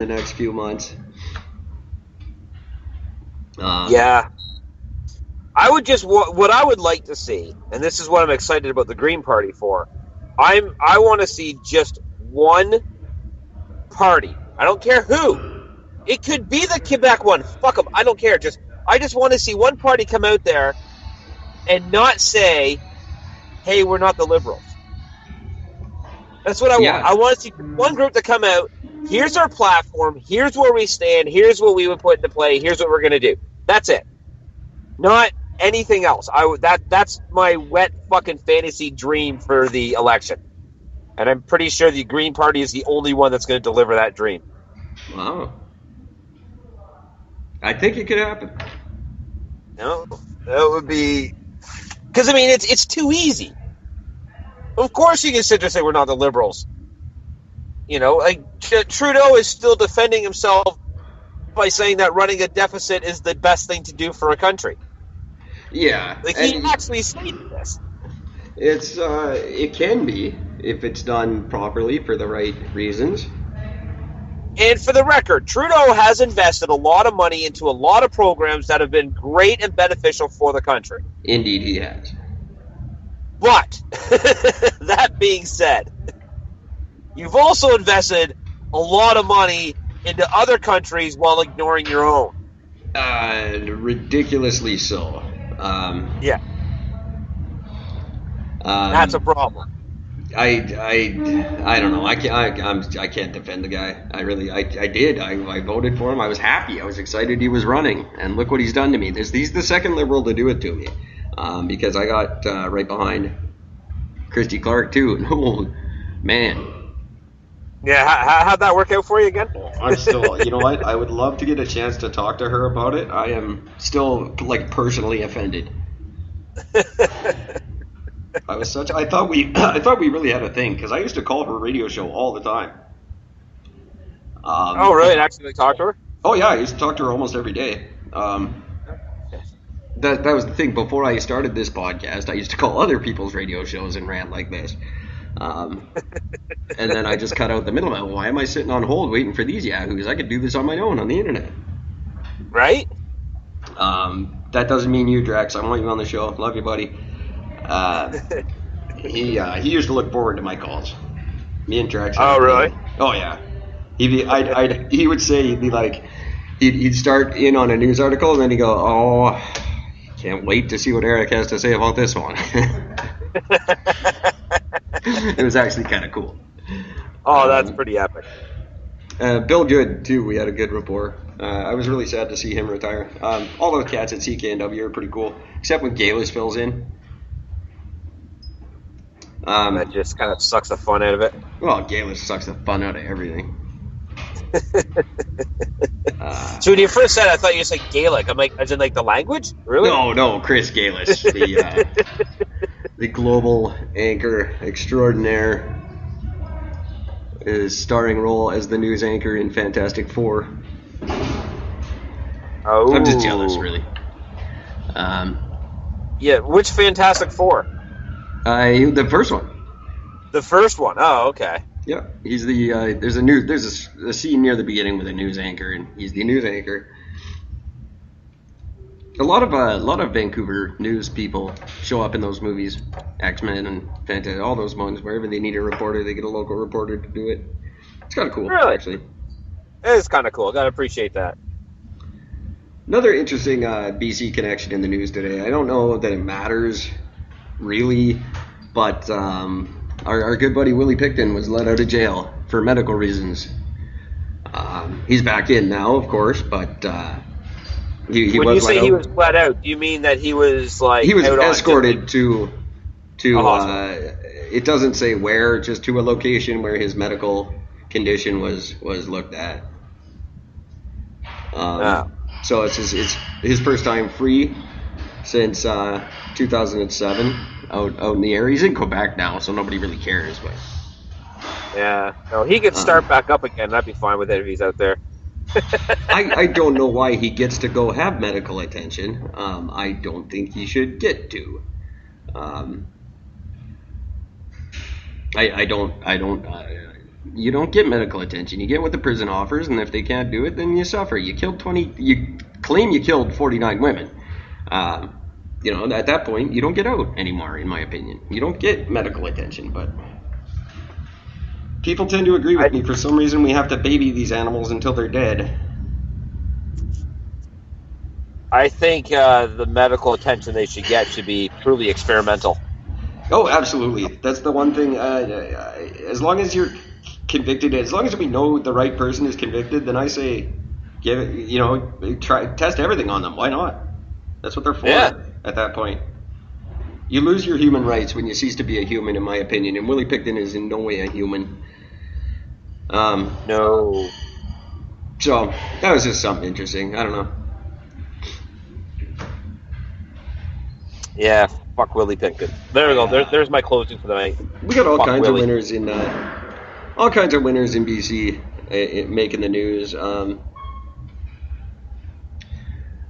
the next few months. Yeah. I would just what I would like to see, and this is what I'm excited about the Green Party for. I want to see just one party. I don't care who. It could be the Quebec one. Fuck them. I don't care. I just want to see one party come out there and not say, "Hey, we're not the Liberals." That's what I want. Yeah. I want to see one group to come out. Here's our platform. Here's where we stand. Here's what we would put into play. Here's what we're going to do. That's it. Not anything else. That's my wet fucking fantasy dream for the election. And I'm pretty sure the Green Party is the only one that's going to deliver that dream. Wow. I think it could happen. No, that would be because I mean it's too easy. Of course, you can sit there and say we're not the Liberals. You know, like Trudeau is still defending himself by saying that running a deficit is the best thing to do for a country. Yeah. Like he actually stated this. It can be if it's done properly for the right reasons. And for the record, Trudeau has invested a lot of money into a lot of programs that have been great and beneficial for the country. Indeed, he has. But, that being said, you've also invested a lot of money into other countries while ignoring your own. Ridiculously so. Yeah. That's a problem. I don't know. I can't defend the guy. I did. I voted for him. I was happy. I was excited he was running. And look what he's done to me. He's the second Liberal to do it to me. Because I got right behind Christy Clark too. And oh, man. Yeah, how'd that work out for you again? I'm still, you know what? I would love to get a chance to talk to her about it. I am still like personally offended. I thought we really had a thing because I used to call her radio show all the time. Oh, really? Actually talk to her? Oh yeah, I used to talk to her almost every day. That was the thing. Before I started this podcast, I used to call other people's radio shows and rant like this. And then I just cut out the middleman. Why am I sitting on hold waiting for these yahoos? I could do this on my own on the internet. Right? That doesn't mean you, Drax. I want you on the show. Love you, buddy. He used to look forward to my calls. Me and Drax. Oh, really? Oh, yeah. He would say, he'd be like, he'd start in on a news article, and then he'd go, oh, can't wait to see what Eric has to say about this one. It was actually kind of cool. Oh, that's pretty epic. Bill Good, too. We had a good rapport. I was really sad to see him retire. All those cats at CKNW are pretty cool, except when Galis fills in. That just kind of sucks the fun out of it. Well, Galis sucks the fun out of everything. So when you first said it, I thought you said Gaelic. I'm like, as in like the language? Really? No, Chris Galis, the global anchor extraordinaire, his starring role as the news anchor in Fantastic Four. Oh. I'm just jealous, really. Yeah, which Fantastic Four? The first one. The first one. Oh, okay. Yeah, he's the there's a scene near the beginning with a news anchor, and he's the news anchor. A lot of Vancouver news people show up in those movies, X-Men and Fantastic, all those ones. Wherever they need a reporter, they get a local reporter to do it. It's kind of cool, really. Actually. It is kind of cool. Gotta appreciate that. Another interesting BC connection in the news today. I don't know that it matters, really, but our good buddy Willie Picton was let out of jail for medical reasons. He's back in now, of course, but he when was you say let he out. was let out, do you mean that he was like He was out escorted to hospital? it doesn't say where, just to a location where his medical condition was looked at. So it's his first time free since 2007 out in the air. He's in Quebec now, so nobody really cares. But Yeah. No, he could start back up again. I'd be fine with it if he's out there. I don't know why he gets to go have medical attention. I don't think he should get to. I don't. You don't get medical attention. You get what the prison offers, and if they can't do it, then you suffer. You claim you killed 49 women. At that point, you don't get out anymore, in my opinion. You don't get medical attention, but people tend to agree with me. For some reason, we have to baby these animals until they're dead. I think the medical attention they should get should be truly experimental. Oh, absolutely. That's the one thing. As long as you're convicted, as long as we know the right person is convicted, then I say, give it. Test everything on them. Why not? That's what they're for. Yeah. At that point, you lose your human rights when you cease to be a human, in my opinion. And Willie Pickton is in no way a human. No. So that was just something interesting. I don't know. Yeah, fuck Willie Pickton. There we go. There's my closing for the night. We got all Fuck kinds Willie. of winners in BC making the news.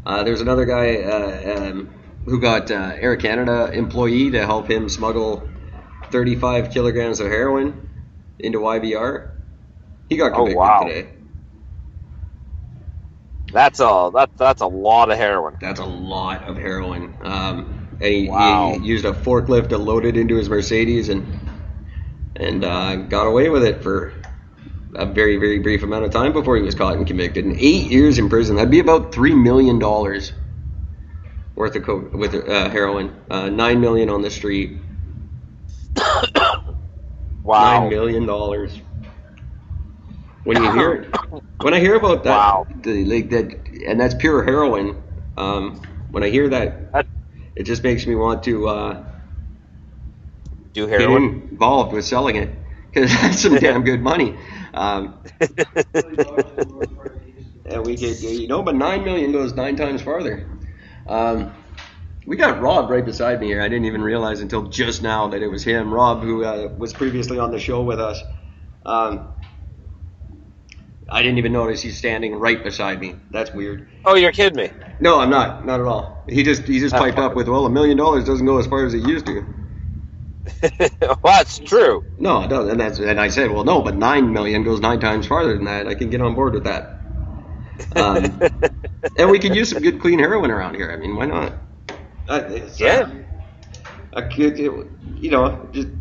There's another guy who got Air Canada employee to help him smuggle 35 kilograms of heroin into YVR. He got convicted today. That's a lot of heroin. That's a lot of heroin. And he used a forklift to load it into his Mercedes and got away with it for a very, very brief amount of time before he was caught and convicted. And 8 years in prison. That'd be about $3 million worth of heroin. $9 million on the street. Wow. $9 million. When I hear about that, and that's pure heroin. When I hear that, it just makes me want to do heroin. Get involved with selling it, because that's some damn good money. And we could, but $9 million goes 9 times farther. We got Rob right beside me here. I didn't even realize until just now that it was him. Rob, who was previously on the show with us. I didn't even notice he's standing right beside me. That's weird. Oh, you're kidding me? No, I'm not. Not at all. He just piped up with, well, $1 million doesn't go as far as it used to. Well, that's true. No, it doesn't. And I said, well, no, but $9 million goes 9 times farther than that. I can get on board with that. And we can use some good, clean heroin around here. I mean, why not? Yeah.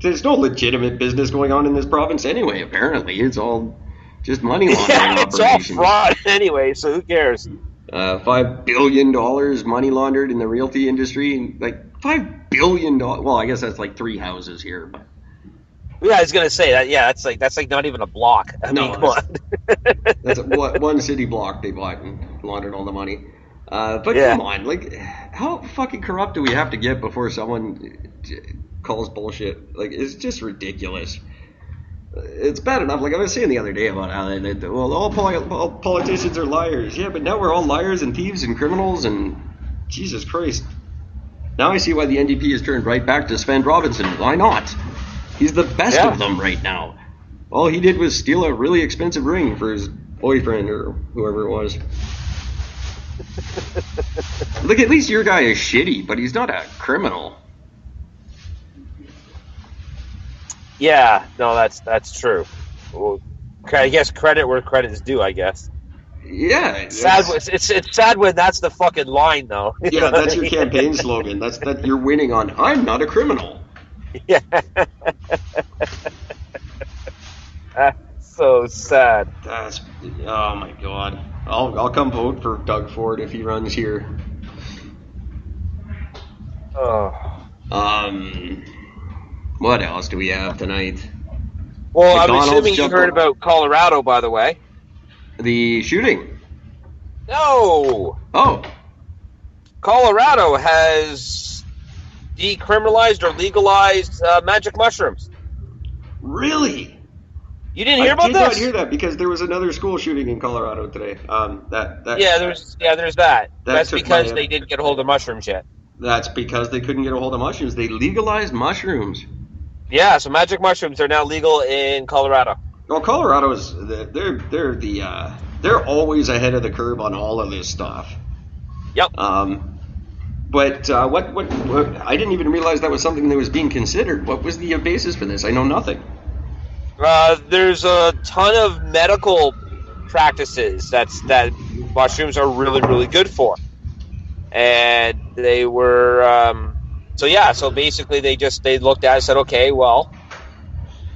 There's no legitimate business going on in this province anyway. Apparently, it's all just money laundering it's operations. all fraud anyway, so who cares? $5 billion money laundered in the realty industry. Like $5 billion. Well, I guess that's like 3 houses here. But. Yeah, I was gonna say that. Yeah, that's like not even a block. I mean, come on. That's one city block they bought and laundered all the money. But yeah. Come on, like, how fucking corrupt do we have to get before someone calls bullshit? Like, it's just ridiculous. It's bad enough. Like I was saying the other day about how all politicians are liars. Yeah, but now we're all liars and thieves and criminals and Jesus Christ. Now I see why the NDP has turned right back to Sven Robinson. Why not? He's the best of them right now. All he did was steal a really expensive ring for his boyfriend or whoever it was. Look, at least your guy is shitty, but he's not a criminal. Yeah, no, that's true. Well, I guess credit where credit is due, I guess. Yeah. It's sad when that's the fucking line, though. Yeah, that's your campaign slogan. That's you're winning on, I'm not a criminal. Yeah. That's so sad. Oh my God. I'll come vote for Doug Ford if he runs here. Oh. What else do we have tonight? Well, I'm assuming you heard about Colorado, by the way. The shooting? No. Oh. Colorado has decriminalized or legalized magic mushrooms. Really? You didn't hear about this? I did not hear that because there was another school shooting in Colorado today. There's that. That's because they didn't get a hold of mushrooms yet. That's because they couldn't get a hold of mushrooms. They legalized mushrooms. Yeah, so magic mushrooms are now legal in Colorado. Well, Colorado's they're always ahead of the curve on all of this stuff. Yep. But what I didn't even realize that was something that was being considered. What was the basis for this? I know nothing. There's a ton of medical practices that mushrooms are really, really good for. And they were, so basically they looked at it and said, okay, well,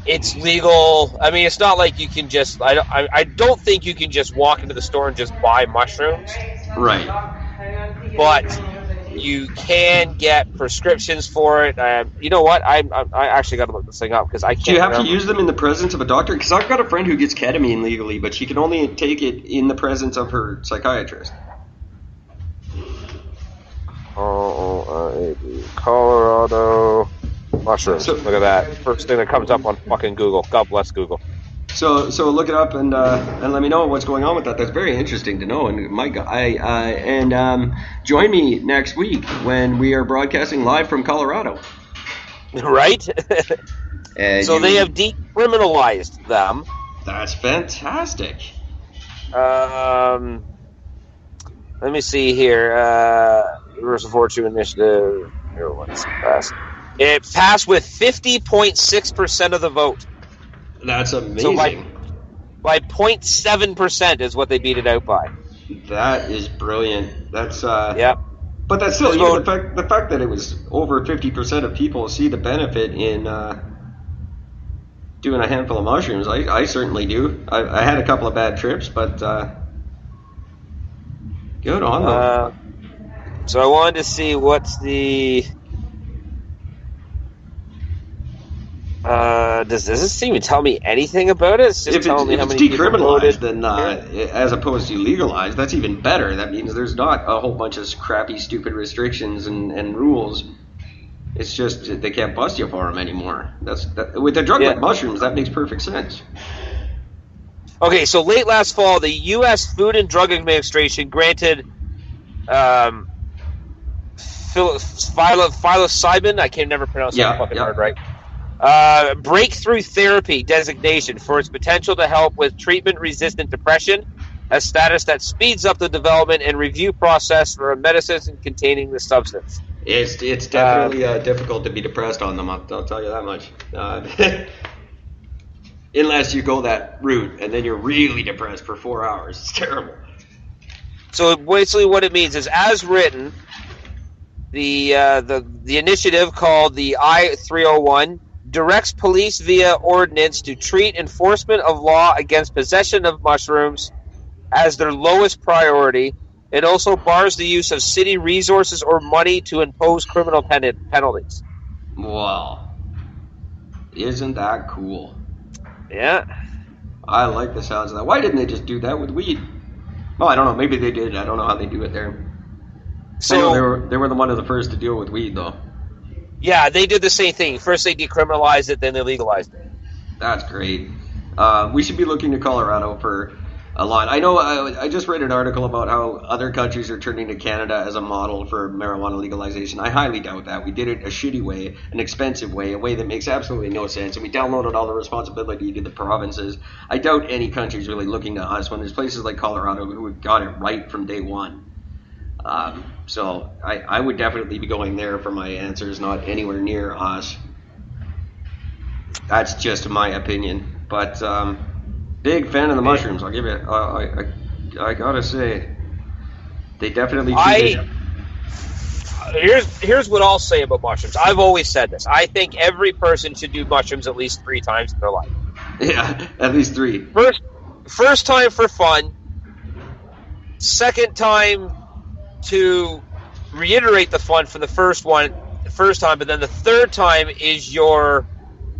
it's legal. I mean, it's not like you can just, I don't think you can just walk into the store and just buy mushrooms. Right. But you can get prescriptions for it. You know what? I actually got to look this thing up because I can't. Do you have remember. to use them in the presence of a doctor? Because I've got a friend who gets ketamine legally, but she can only take it in the presence of her psychiatrist. Colorado mushrooms. Look at that. First thing that comes up on fucking Google. God bless Google. So look it up and let me know what's going on with that. That's very interesting to know. And my God, join me next week when we are broadcasting live from Colorado. Right? So they have decriminalized them. That's fantastic. Let me see here. Universal Fortune Initiative. Here, what's passed? It passed with 50.6% of the vote. That's amazing. So by 0.7% is what they beat it out by. That is brilliant. That's Yep. But that's still even the fact that it was over 50% of people see the benefit in doing a handful of mushrooms. I certainly do. I had a couple of bad trips, but good on them. So I wanted to see what's the. Does this even tell me anything about it? It's just telling me how many people voted. If it's decriminalized, then as opposed to legalized, that's even better. That means there's not a whole bunch of crappy, stupid restrictions and rules. It's just they can't bust you for them anymore. With a drug like mushrooms, that makes perfect sense. Okay, so late last fall, the U.S. Food and Drug Administration granted psilocybin. I can never pronounce that fucking word right. Breakthrough therapy designation for its potential to help with treatment-resistant depression, a status that speeds up the development and review process for medicines containing the substance. It's definitely difficult to be depressed on them. I'll tell you that much. Unless you go that route, and then you're really depressed for 4 hours. It's terrible. So basically, what it means is, as written, the initiative called the I-301 directs police via ordinance to treat enforcement of law against possession of mushrooms as their lowest priority. It also bars the use of city resources or money to impose criminal penalties. Wow. Isn't that cool? Yeah. I like the sounds of that. Why didn't they just do that with weed? Well, I don't know. Maybe they did. I don't know how they do it there. So I know they were one of the first to deal with weed, though. Yeah, they did the same thing. First they decriminalized it, then they legalized it. That's great. We should be looking to Colorado for a lot. I know I just read an article about how other countries are turning to Canada as a model for marijuana legalization. I highly doubt that. We did it a shitty way, an expensive way, a way that makes absolutely no sense, and we downloaded all the responsibility to the provinces. I doubt any country's really looking to us when there's places like Colorado who got it right from day one. So I would definitely be going there for my answers, not anywhere near us. That's just my opinion. But big fan of the mushrooms. I'll give it. I gotta say, they definitely. Here's what I'll say about mushrooms. I've always said this. I think every person should do mushrooms at least 3 times in their life. Yeah, at least 3. First time for fun. Second time to reiterate the fun from the first time, but then the third time is your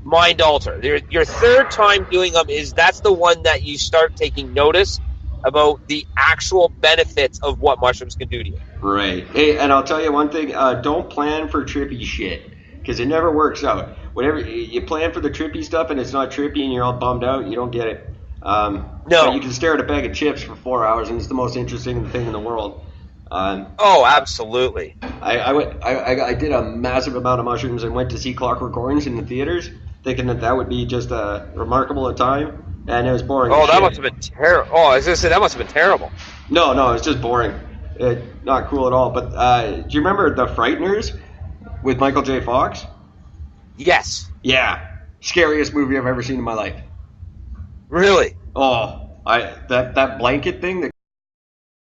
mind alter. Your third time doing them that's the one that you start taking notice about the actual benefits of what mushrooms can do to you. Right. Hey, and I'll tell you one thing, don't plan for trippy shit, because it never works out. Whenever you plan for the trippy stuff and it's not trippy and you're all bummed out, you don't get it. No. You can stare at a bag of chips for 4 hours and it's the most interesting thing in the world. Absolutely. I did a massive amount of mushrooms and went to see Clockwork Orange in the theaters, thinking that would be just a remarkable time, and it was boring. Oh, that must have been terrible. Oh, I was gonna say that must have been terrible. No, it's just boring. Not cool at all. But do you remember The Frighteners with Michael J. Fox? Yes. Yeah, scariest movie I've ever seen in my life. Really? Oh, that blanket thing that